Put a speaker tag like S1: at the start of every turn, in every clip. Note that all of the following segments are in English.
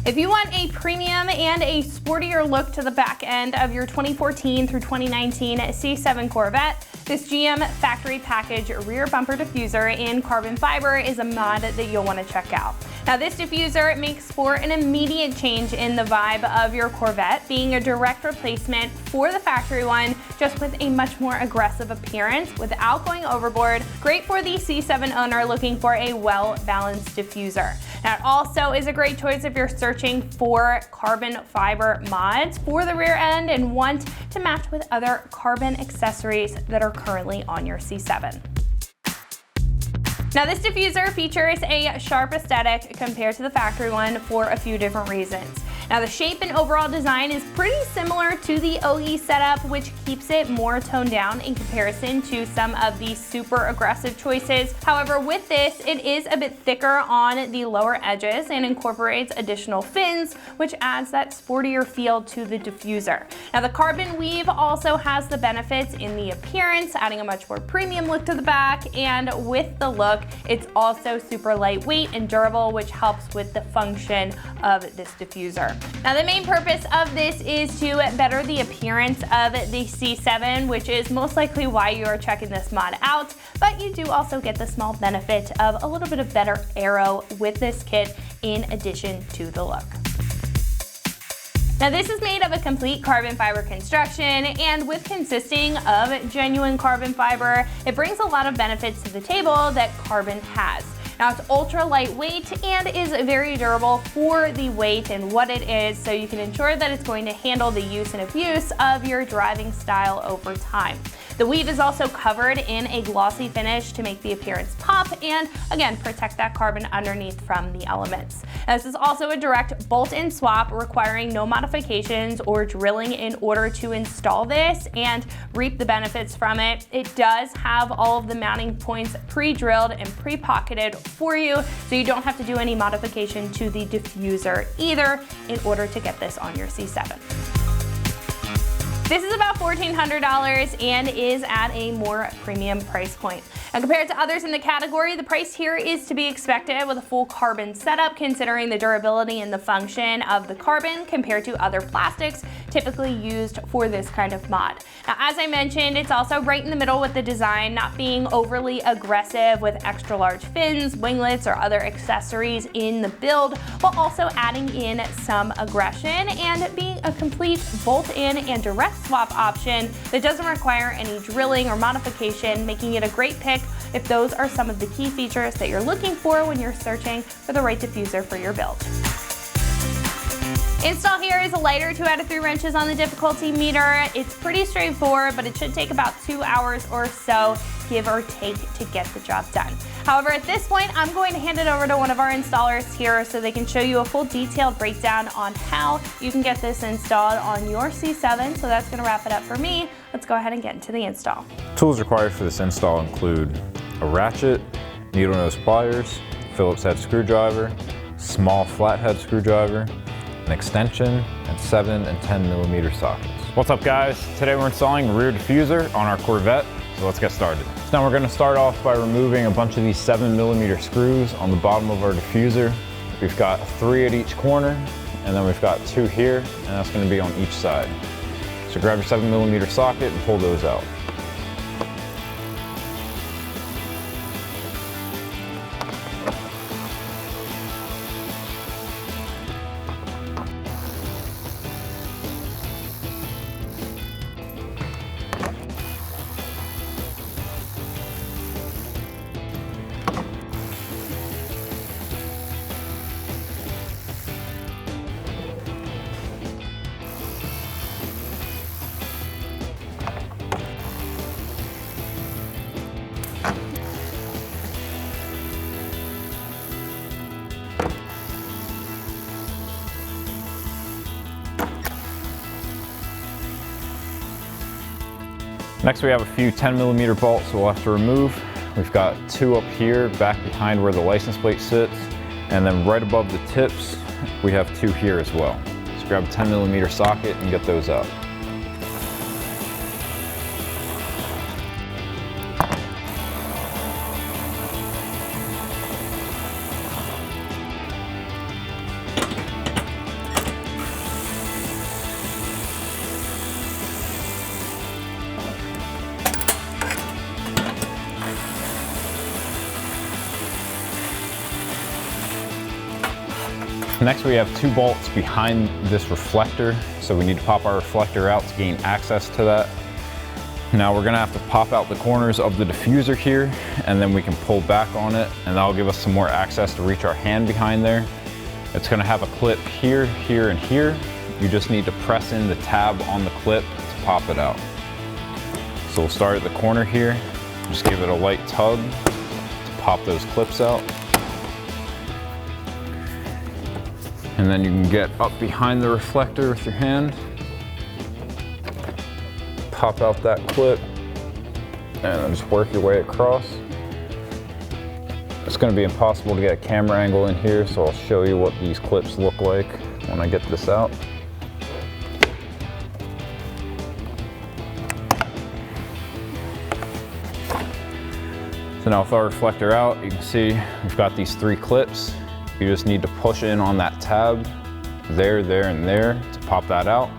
S1: If you want a premium and a sportier look to the back end of your 2014 through 2019 C7 Corvette, this GM Factory Package rear bumper diffuser in carbon fiber is a mod that you'll want to check out. Now this diffuser makes for an immediate change in the vibe of your Corvette, being a direct replacement for the factory one, just with a much more aggressive appearance without going overboard. Great for the C7 owner looking for a well-balanced diffuser. Now it also is a great choice if you're searching for carbon fiber mods for the rear end and want to match with other carbon accessories that are currently on your C7. Now this diffuser features a sharp aesthetic compared to the factory one for a few different reasons. Now the shape and overall design is pretty similar to the OE setup, which keeps it more toned down in comparison to some of the super aggressive choices. However, with this, it is a bit thicker on the lower edges and incorporates additional fins, which adds that sportier feel to the diffuser. Now the carbon weave also has the benefits in the appearance, adding a much more premium look to the back, and with the look, it's also super lightweight and durable, which helps with the function of this diffuser. Now the main purpose of this is to better the appearance of the C7, which is most likely why you are checking this mod out, but you do also get the small benefit of a little bit of better aero with this kit in addition to the look. Now this is made of a complete carbon fiber construction, and with consisting of genuine carbon fiber, it brings a lot of benefits to the table that carbon has. Now it's ultra lightweight and is very durable for the weight and what it is, so you can ensure that it's going to handle the use and abuse of your driving style over time. The weave is also covered in a glossy finish to make the appearance pop and, again, protect that carbon underneath from the elements. Now, this is also a direct bolt-in swap, requiring no modifications or drilling in order to install this and reap the benefits from it. It does have all of the mounting points pre-drilled and pre-pocketed for you, so you don't have to do any modification to the diffuser either in order to get this on your C7. This is about $1,400 and is at a more premium price point. Now, compared to others in the category, the price here is to be expected with a full carbon setup, considering the durability and the function of the carbon compared to other plastics typically used for this kind of mod. Now, as I mentioned, it's also right in the middle with the design, not being overly aggressive with extra large fins, winglets, or other accessories in the build, while also adding in some aggression and being a complete bolt-in and direct swap option that doesn't require any drilling or modification, making it a great pick if those are some of the key features that you're looking for when you're searching for the right diffuser for your build. Install here is a lighter 2 out of 3 wrenches on the difficulty meter. It's pretty straightforward, but it should take about 2 hours or so, give or take, to get the job done. However, at this point, I'm going to hand it over to one of our installers here so they can show you a full detailed breakdown on how you can get this installed on your C7. So that's going to wrap it up for me. Let's go ahead and get into the install.
S2: Tools required for this install include a ratchet, needle nose pliers, Phillips head screwdriver, small flathead screwdriver, an extension, and 7 and 10 millimeter sockets. What's up, guys? Today we're installing a rear diffuser on our Corvette, so let's get started. So now we're going to start off by removing a bunch of these 7 millimeter screws on the bottom of our diffuser. We've got 3 at each corner, and then we've got 2 here, and that's going to be on each side. So grab your 7 millimeter socket and pull those out. Next we have a few 10 millimeter bolts we'll have to remove. We've got 2 up here, back behind where the license plate sits, and then right above the tips, we have 2 here as well. So grab a 10 millimeter socket and get those out. Next, we have 2 bolts behind this reflector. So we need to pop our reflector out to gain access to that. Now we're gonna have to pop out the corners of the diffuser here, and then we can pull back on it, and that'll give us some more access to reach our hand behind there. It's gonna have a clip here, here, and here. You just need to press in the tab on the clip to pop it out. So we'll start at the corner here. Just give it a light tug to pop those clips out. And then you can get up behind the reflector with your hand. Pop out that clip and then just work your way across. It's going to be impossible to get a camera angle in here, so I'll show you what these clips look like when I get this out. So now with our reflector out, you can see we've got these 3 clips. You just need to push in on that tab there, there, and there to pop that out.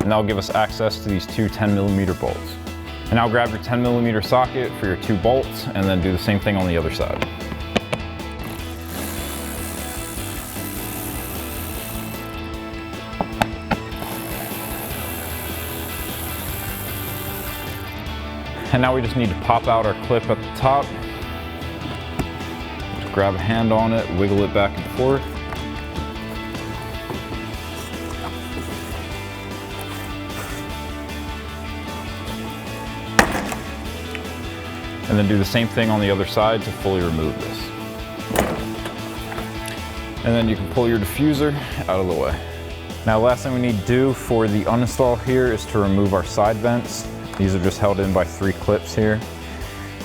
S2: And that'll give us access to these 2 10mm bolts. And now grab your 10mm socket for your 2 bolts and then do the same thing on the other side. And now we just need to pop out our clip at the top. Just grab a hand on it, wiggle it back and forth. And then do the same thing on the other side to fully remove this. And then you can pull your diffuser out of the way. Now, last thing we need to do for the uninstall here is to remove our side vents. These are just held in by 3 clips here.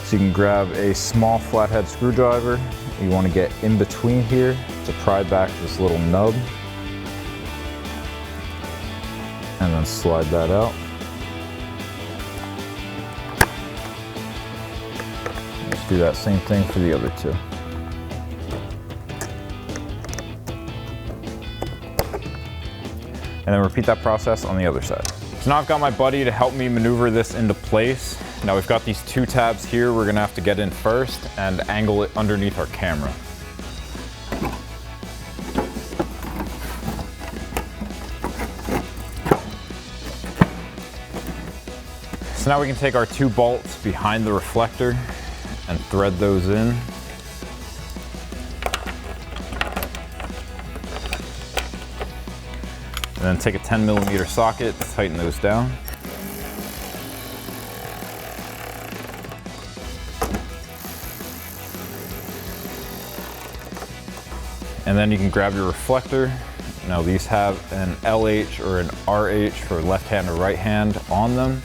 S2: So you can grab a small flathead screwdriver. You want to get in between here to pry back this little nub. And then slide that out. Let's do that same thing for the other 2. And then repeat that process on the other side. So now I've got my buddy to help me maneuver this into place. Now we've got these 2 tabs here we're gonna have to get in first and angle it underneath our camera. So now we can take our 2 bolts behind the reflector and thread those in. And then take a 10mm socket to tighten those down. And then you can grab your reflector. Now these have an LH or an RH for left hand or right hand on them.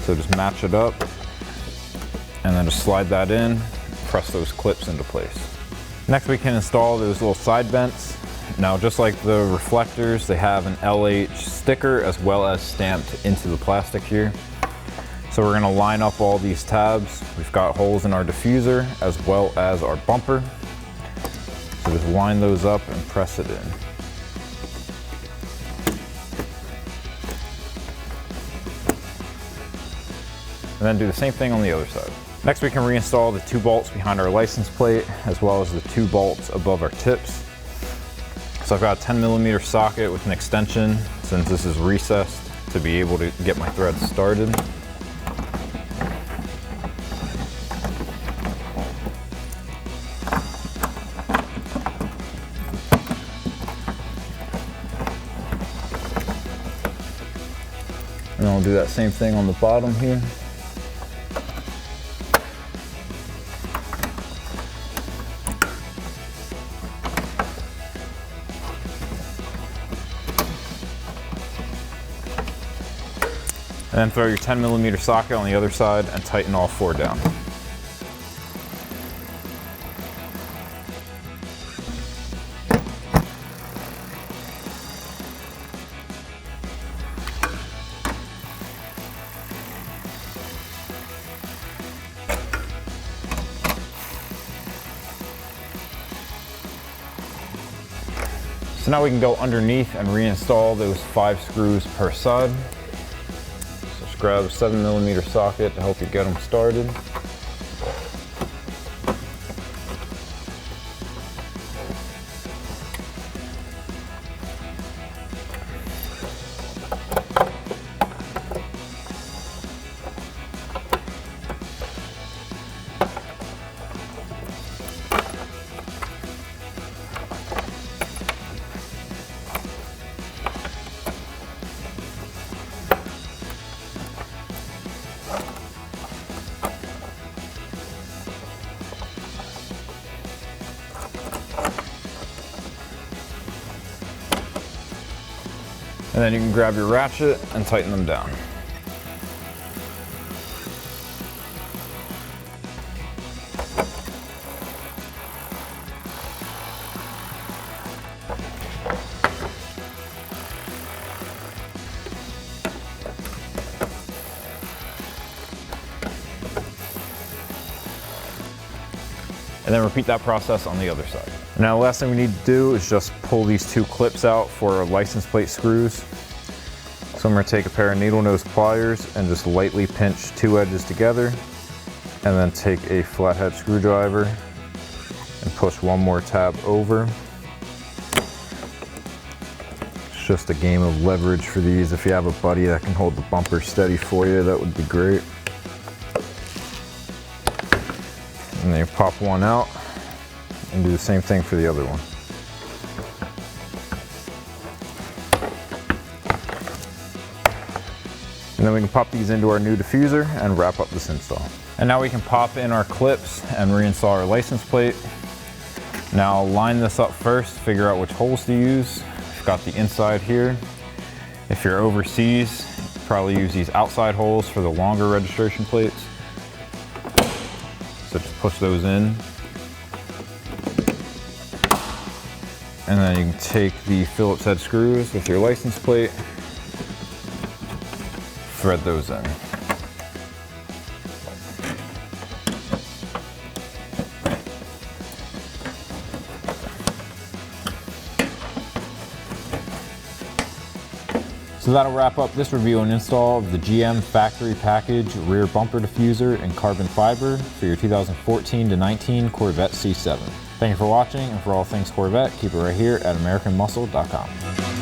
S2: So just match it up and then just slide that in, press those clips into place. Next we can install those little side vents. Now just like the reflectors, they have an LH sticker as well as stamped into the plastic here. So we're gonna line up all these tabs. We've got holes in our diffuser as well as our bumper. So just line those up and press it in. And then do the same thing on the other side. Next we can reinstall the 2 bolts behind our license plate as well as the 2 bolts above our tips. So I've got a 10mm socket with an extension since this is recessed to be able to get my threads started. And I'll do that same thing on the bottom here. And then throw your 10mm socket on the other side and tighten all 4 down. So now we can go underneath and reinstall those 5 screws per side. So just grab a 7mm socket to help you get them started. then you can grab your ratchet and tighten them down. And then repeat that process on the other side. Now, the last thing we need to do is just pull these two clips out for our license plate screws. So I'm gonna take a pair of needle nose pliers and just lightly pinch two edges together, and then take a flathead screwdriver and push one more tab over. It's just a game of leverage for these. If you have a buddy that can hold the bumper steady for you, that would be great. And then you pop one out and do the same thing for the other one. And then we can pop these into our new diffuser and wrap up this install. And now we can pop in our clips and reinstall our license plate. Now line this up first, figure out which holes to use. I've got the inside here. If you're overseas, probably use these outside holes for the longer registration plates. So just push those in. And then you can take the Phillips head screws with your license plate, thread those in. So that'll wrap up this review and install of the GM factory package rear bumper diffuser in carbon fiber for your 2014 to 19 Corvette C7. Thank you for watching, and for all things Corvette, keep it right here at AmericanMuscle.com.